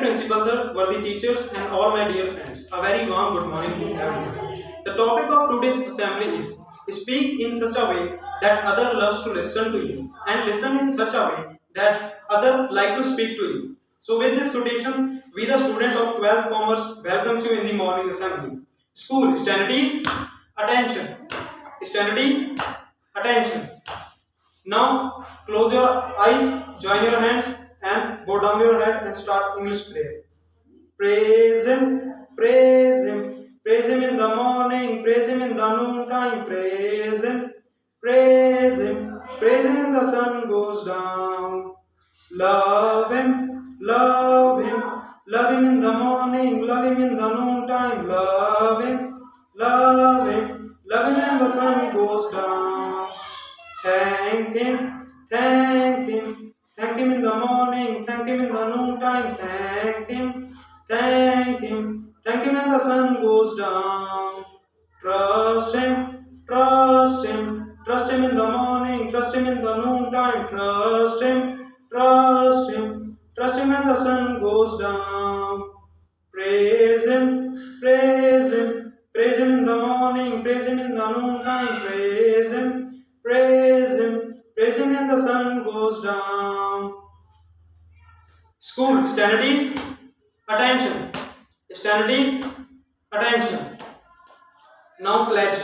principal sir, worthy teachers, and all my dear friends, a very warm good morning to everyone. The topic of today's assembly is speak in such a way that other loves to listen to you, and listen in such a way that other like to speak to you. So, with this quotation, we, the student of 12th Commerce, welcomes you in the morning assembly. School, standards, attention. Standards, attention. Now close your eyes, join your hands and bow down your head and start English prayer. Praise Him, praise Him, praise Him in the morning, praise Him in the noontime, praise Him, praise Him, praise Him when the sun goes down. Love Him, love Him, love Him in the morning, love Him in the noontime, love Him, love Him, love Him when the sun goes down. Thank Him, thank Him, thank Him in the morning, thank Him in the noontime, thank Him, thank Him, thank Him when the sun goes down. Trust Him, trust Him, trust Him in the morning, trust Him in the noontime, trust Him, trust Him, trust Him when the sun goes down. Praise Him, praise Him, praise Him in the morning, praise Him in the noontime, praise Him, praise Him, praise Him when the sun goes down. School, standards, attention. Standards, attention. Now pledge.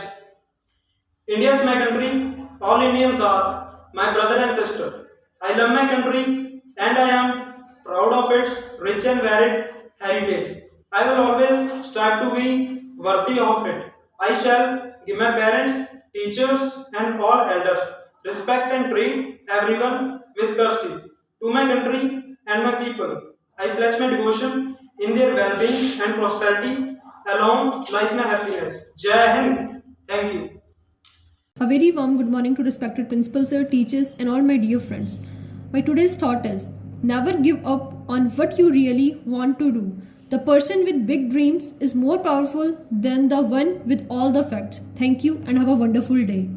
India is my country, all Indians are my brother and sister. I love my country and I am proud of its rich and varied heritage. I will always strive to be worthy of it. I shall give my parents, teachers and all elders respect and treat everyone with courtesy. To my country and my people, I pledge my devotion in their well-being and prosperity. Along lies my happiness. Jai Hind. Thank you. A very warm good morning to respected principal sir, teachers and all my dear friends. My today's thought is, never give up on what you really want to do. The person with big dreams is more powerful than the one with all the facts. Thank you and have a wonderful day.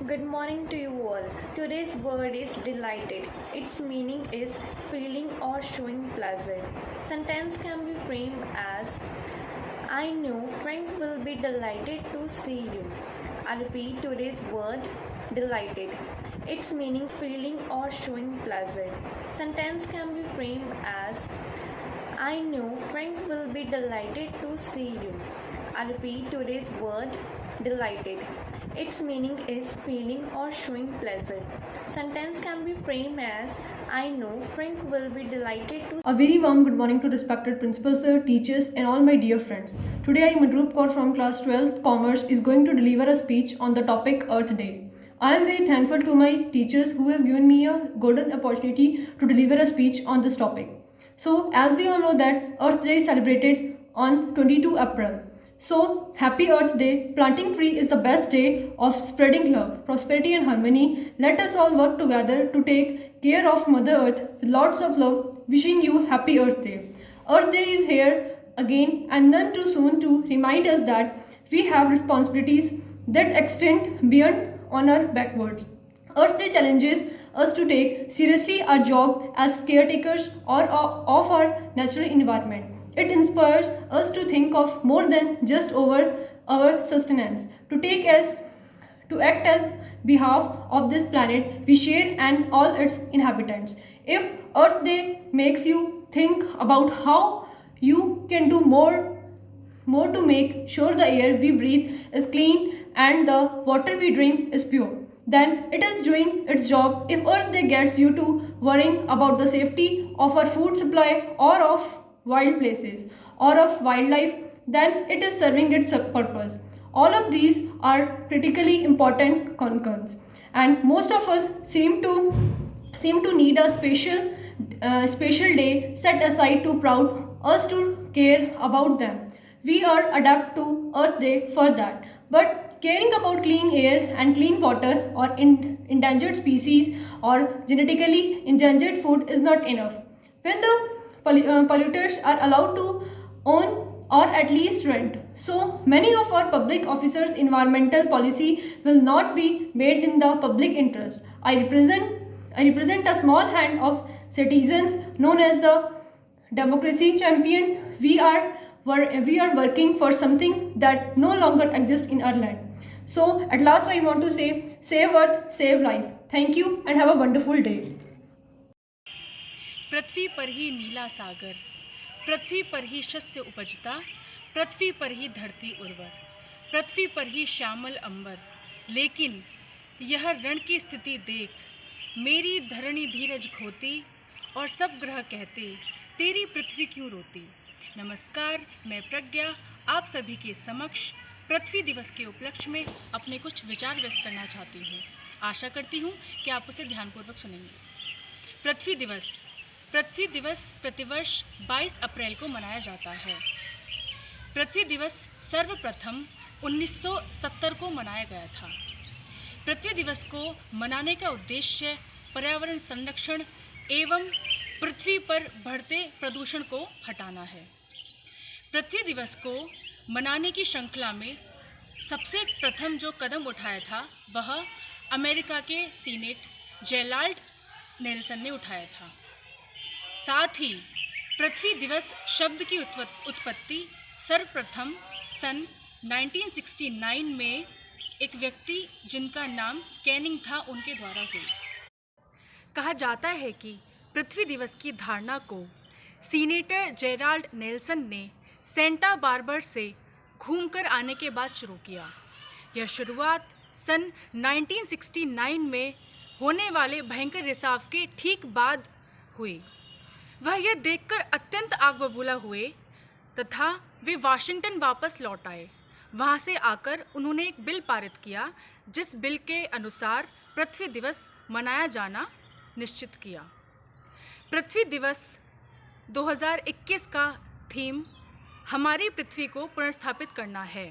Good morning to you all. Today's word is delighted. Its meaning is feeling or showing pleasure. Sentence can be framed as I know Frank will be delighted to see you. I repeat today's word delighted. Its meaning feeling or showing pleasure. Sentence can be framed as I know Frank will be delighted to see you. I repeat today's word delighted. Its meaning is feeling or showing pleasure. Sentence can be framed as I know Frank will be delighted to. A very warm good morning to respected principal sir, teachers and all my dear friends. Today I, Madhrup Kaur from class 12th Commerce is going to deliver a speech on the topic Earth Day. I am very thankful to my teachers who have given me a golden opportunity to deliver a speech on this topic. So as we all know that Earth Day is celebrated on 22 April. So, happy Earth Day. Planting tree is the best day of spreading love, prosperity and harmony. Let us all work together to take care of Mother Earth with lots of love. Wishing you happy Earth Day. Earth Day is here again and none too soon to remind us that we have responsibilities that extend beyond on our backwards. Earth Day challenges us to take seriously our job as caretakers of our natural environment. It inspires us to think of more than just over our sustenance, to act as behalf of this planet we share and all its inhabitants. If Earth Day makes you think about how you can do more to make sure the air we breathe is clean and the water we drink is pure, then it is doing its job. If Earth Day gets you to worrying about the safety of our food supply or of wild places or of wildlife, then it is serving its purpose. All of these are critically important concerns, and most of us seem to need a special day set aside to proud us to care about them. We are adapt to Earth Day for that, but caring about clean air and clean water or endangered species or genetically endangered food is not enough. When the polluters are allowed to own or at least rent. So many of our public officers' environmental policy will not be made in the public interest. I represent a small hand of citizens known as the Democracy champion, we are working for something that no longer exists in our land. So at last I want to say, save earth, save life. Thank you and have a wonderful day. पृथ्वी पर ही नीला सागर, पृथ्वी पर ही शस्य उपजता, पृथ्वी पर ही धरती उर्वर, पृथ्वी पर ही श्यामल अंबर। लेकिन यह रण की स्थिति देख, मेरी धरणी धीरज खोती, और सब ग्रह कहते, तेरी पृथ्वी क्यों रोती। नमस्कार, मैं प्रज्ञा आप सभी के समक्ष पृथ्वी दिवस के उपलक्ष्य में अपने कुछ विचार व्यक्त करना चाहती हूँ। आशा करती हूँ कि आप उसे ध्यानपूर्वक सुनेंगे। पृथ्वी दिवस प्रतिवर्ष 22 अप्रैल को मनाया जाता है। पृथ्वी दिवस सर्वप्रथम 1970 को मनाया गया था। पृथ्वी दिवस को मनाने का उद्देश्य पर्यावरण संरक्षण एवं पृथ्वी पर बढ़ते प्रदूषण को हटाना है। पृथ्वी दिवस को मनाने की श्रृंखला में सबसे प्रथम जो कदम उठाया था वह अमेरिका के सीनेट जेराल्ड नेल्सन ने उठाया था। साथ ही पृथ्वी दिवस शब्द की उत्पत्ति सर्वप्रथम सन 1969 में एक व्यक्ति जिनका नाम कैनिंग था उनके द्वारा हुई। कहा जाता है कि पृथ्वी दिवस की धारणा को सीनेटर जेराल्ड नेल्सन ने सेंटा बार्बर से घूमकर आने के बाद शुरू किया। यह शुरुआत सन 1969 में होने वाले भयंकर रिसाव के ठीक बाद हुई। वह यह देखकर अत्यंत आग बबूला हुए तथा वे वाशिंगटन वापस लौट आए। वहाँ से आकर उन्होंने एक बिल पारित किया जिस बिल के अनुसार पृथ्वी दिवस मनाया जाना निश्चित किया। पृथ्वी दिवस 2021 का थीम हमारी पृथ्वी को पुनर्स्थापित करना है।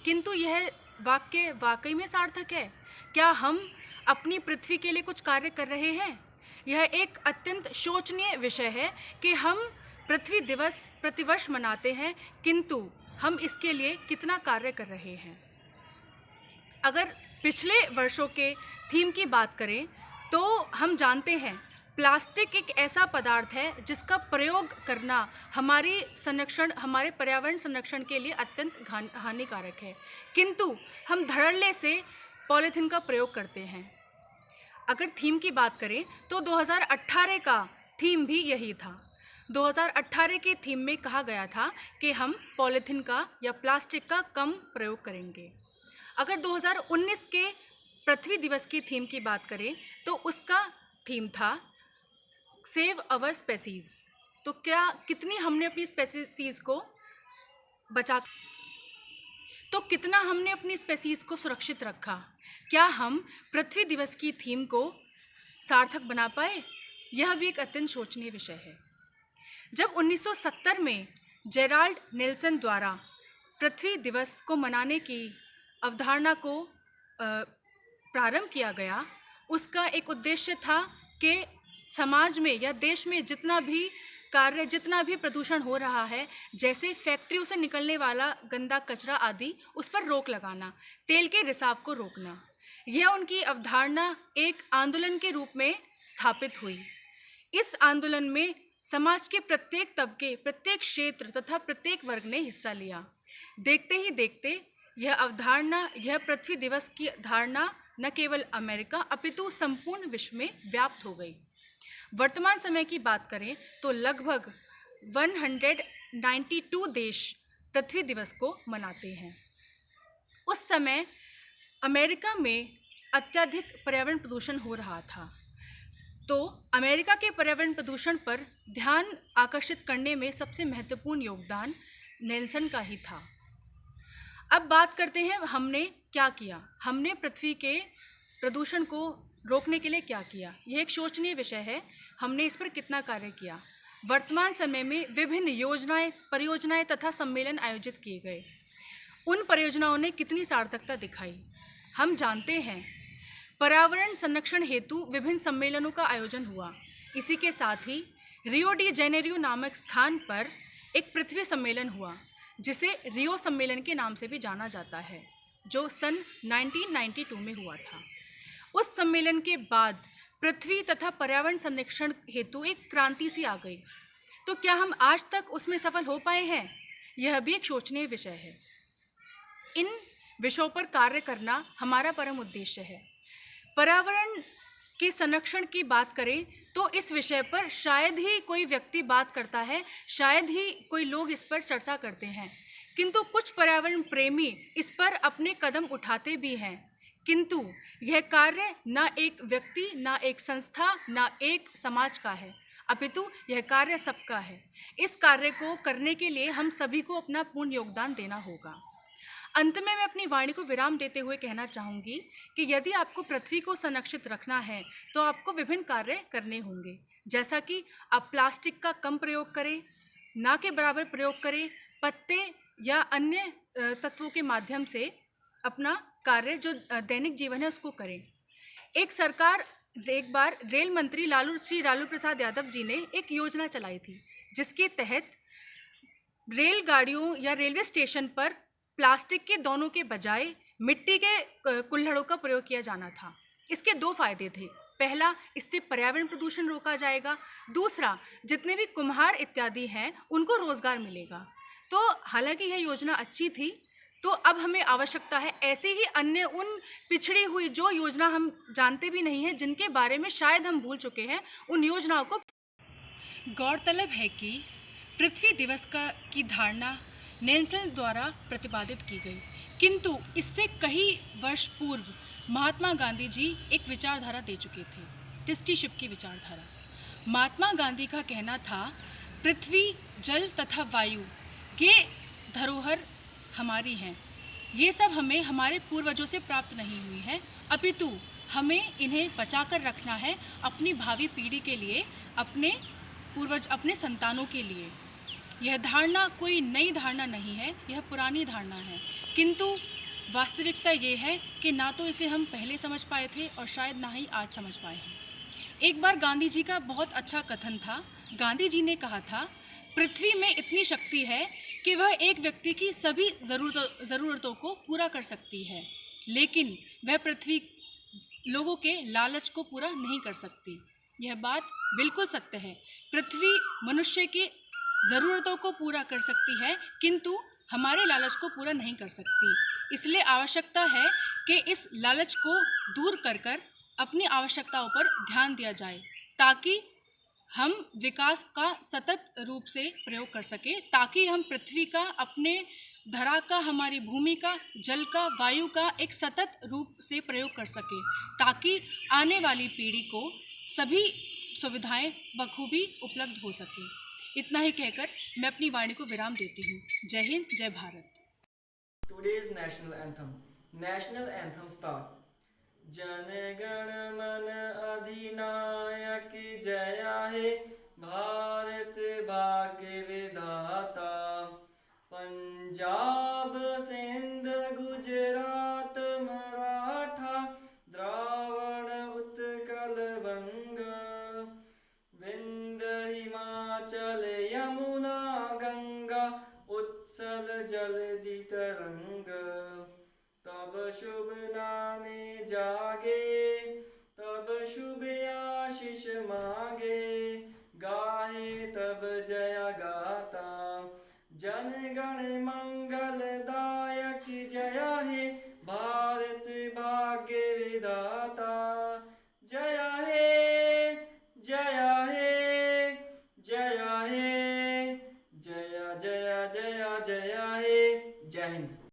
किंतु यह वाक्य वाकई में सार्थक है? क्या हम अपनी पृथ्वी के लिए कुछ कार्य कर रहे हैं? यह एक अत्यंत शोचनीय विषय है कि हम पृथ्वी दिवस प्रतिवर्ष मनाते हैं किंतु हम इसके लिए कितना कार्य कर रहे हैं। अगर पिछले वर्षों के थीम की बात करें तो हम जानते हैं प्लास्टिक एक ऐसा पदार्थ है जिसका प्रयोग करना हमारे पर्यावरण संरक्षण के लिए अत्यंत हानिकारक है, किंतु हम धड़ल्ले से पॉलीथीन का प्रयोग करते हैं। अगर थीम की बात करें तो 2018 का थीम भी यही था। 2018 के थीम में कहा गया था कि हम पॉलीथीन का या प्लास्टिक का कम प्रयोग करेंगे। अगर 2019 के पृथ्वी दिवस की थीम की बात करें तो उसका थीम था सेव अवर स्पेसीज़। तो कितनी हमने अपनी स्पेसीज़ को कितना हमने अपनी स्पेसीज़ को सुरक्षित रखा? क्या हम पृथ्वी दिवस की थीम को सार्थक बना पाए? यह भी एक अत्यंत शोचनीय विषय है। जब 1970 में जेराल्ड नेल्सन द्वारा पृथ्वी दिवस को मनाने की अवधारणा को प्रारंभ किया गया, उसका एक उद्देश्य था कि समाज में या देश में जितना भी प्रदूषण हो रहा है, जैसे फैक्ट्रियों से निकलने वाला गंदा कचरा आदि, उस पर रोक लगाना, तेल के रिसाव को रोकना। यह उनकी अवधारणा एक आंदोलन के रूप में स्थापित हुई। इस आंदोलन में समाज के प्रत्येक तबके, प्रत्येक क्षेत्र तथा प्रत्येक वर्ग ने हिस्सा लिया। देखते ही देखते यह पृथ्वी दिवस की धारणा न केवल अमेरिका अपितु संपूर्ण विश्व में व्याप्त हो गई। वर्तमान समय की बात करें तो लगभग 192 देश पृथ्वी दिवस को मनाते हैं। उस समय अमेरिका में अत्यधिक पर्यावरण प्रदूषण हो रहा था, तो अमेरिका के पर्यावरण प्रदूषण पर ध्यान आकर्षित करने में सबसे महत्वपूर्ण योगदान नेल्सन का ही था। अब बात करते हैं हमने क्या किया, हमने पृथ्वी के प्रदूषण को रोकने के लिए क्या किया। यह एक शोचनीय विषय है, हमने इस पर कितना कार्य किया। वर्तमान समय में विभिन्न योजनाएं, परियोजनाएं तथा सम्मेलन आयोजित किए गए। उन परियोजनाओं ने कितनी सार्थकता दिखाई हम जानते हैं। पर्यावरण संरक्षण हेतु विभिन्न सम्मेलनों का आयोजन हुआ। इसी के साथ ही रियो डी जेनेरियो नामक स्थान पर एक पृथ्वी सम्मेलन हुआ, जिसे रियो सम्मेलन के नाम से भी जाना जाता है, जो सन 1992 में हुआ था। उस सम्मेलन के बाद पृथ्वी तथा पर्यावरण संरक्षण हेतु एक क्रांति सी आ गई। तो क्या हम आज तक उसमें सफल हो पाए हैं? यह भी एक सोचनीय विषय है। इन विषयों पर कार्य करना हमारा परम उद्देश्य है। पर्यावरण के संरक्षण की बात करें तो इस विषय पर शायद ही कोई व्यक्ति बात करता है, शायद ही कोई लोग इस पर चर्चा करते हैं, किंतु कुछ पर्यावरण प्रेमी इस पर अपने कदम उठाते भी हैं। किंतु यह कार्य ना एक व्यक्ति, ना एक संस्था, ना एक समाज का है, अपितु यह कार्य सबका है। इस कार्य को करने के लिए हम सभी को अपना पूर्ण योगदान देना होगा। अंत में मैं अपनी वाणी को विराम देते हुए कहना चाहूँगी कि यदि आपको पृथ्वी को संरक्षित रखना है तो आपको विभिन्न कार्य करने होंगे, जैसा कि आप प्लास्टिक का कम प्रयोग करें, ना के बराबर प्रयोग करें, पत्ते या अन्य तत्वों के माध्यम से अपना कार्य जो दैनिक जीवन है उसको करें। एक बार रेल मंत्री श्री लालू प्रसाद यादव जी ने एक योजना चलाई थी, जिसके तहत रेलगाड़ियों या रेलवे स्टेशन पर प्लास्टिक के दोनों के बजाय मिट्टी के कुल्हड़ों का प्रयोग किया जाना था। इसके दो फायदे थे। पहला, इससे पर्यावरण प्रदूषण रोका जाएगा। दूसरा, जितने भी कुम्हार इत्यादि हैं उनको रोजगार मिलेगा। तो हालांकि यह योजना अच्छी थी, तो अब हमें आवश्यकता है ऐसे ही अन्य उन पिछड़ी हुई जो योजना हम जानते भी नहीं हैं, जिनके बारे में शायद हम भूल चुके हैं, उन योजनाओं को। गौरतलब है कि पृथ्वी दिवस की धारणा नेल्सन द्वारा प्रतिपादित की गई, किंतु इससे कई वर्ष पूर्व महात्मा गांधी जी एक विचारधारा दे चुके थे, ट्रस्टीशिप की विचारधारा। महात्मा गांधी का कहना था, पृथ्वी, जल तथा वायु ये धरोहर हमारी हैं। ये सब हमें हमारे पूर्वजों से प्राप्त नहीं हुई है, अपितु हमें इन्हें बचाकर रखना है अपनी भावी पीढ़ी के लिए, अपने संतानों के लिए। यह धारणा कोई नई धारणा नहीं है, यह पुरानी धारणा है, किंतु वास्तविकता ये है कि ना तो इसे हम पहले समझ पाए थे और शायद ना ही आज समझ पाए हैं। एक बार गांधी जी का बहुत अच्छा कथन था। गांधी जी ने कहा था, पृथ्वी में इतनी शक्ति है कि वह एक व्यक्ति की सभी ज़रूरतों को पूरा कर सकती है, लेकिन वह पृथ्वी लोगों के लालच को पूरा नहीं कर सकती। यह बात बिल्कुल सत्य है। पृथ्वी मनुष्य की ज़रूरतों को पूरा कर सकती है, किंतु हमारे लालच को पूरा नहीं कर सकती। इसलिए आवश्यकता है कि इस लालच को दूर कर अपनी आवश्यकताओं पर ध्यान दिया जाए, ताकि हम विकास का सतत रूप से प्रयोग कर सकें, ताकि हम पृथ्वी का, अपने धरा का, हमारी भूमि का, जल का, वायु का एक सतत रूप से प्रयोग कर सकें, ताकि आने वाली पीढ़ी को सभी सुविधाएं बखूबी उपलब्ध हो सके। इतना ही कहकर मैं अपनी वाणी को विराम देती हूँ। जय हिंद, जय Bharat. Today's national anthem start. Jana Gana मन अधिनायक जया हे, भारत भाग्य विधाता। पंजाब सिंध गुजरात मराठा, द्रावण उत्कल बंगा, विंध्य हिमाचल यमुना गंगा, उत्सल जलधि तरंग। तब शुभ नामे जागे, तब शुभ आशीष मांगे, गाहे तब जया गाता। जन गण मंगलदायक जया हे, भारत भाग्य विधाता। जया हे, जया हे, जया हे, जया जया जया जया हे। जय हिंद।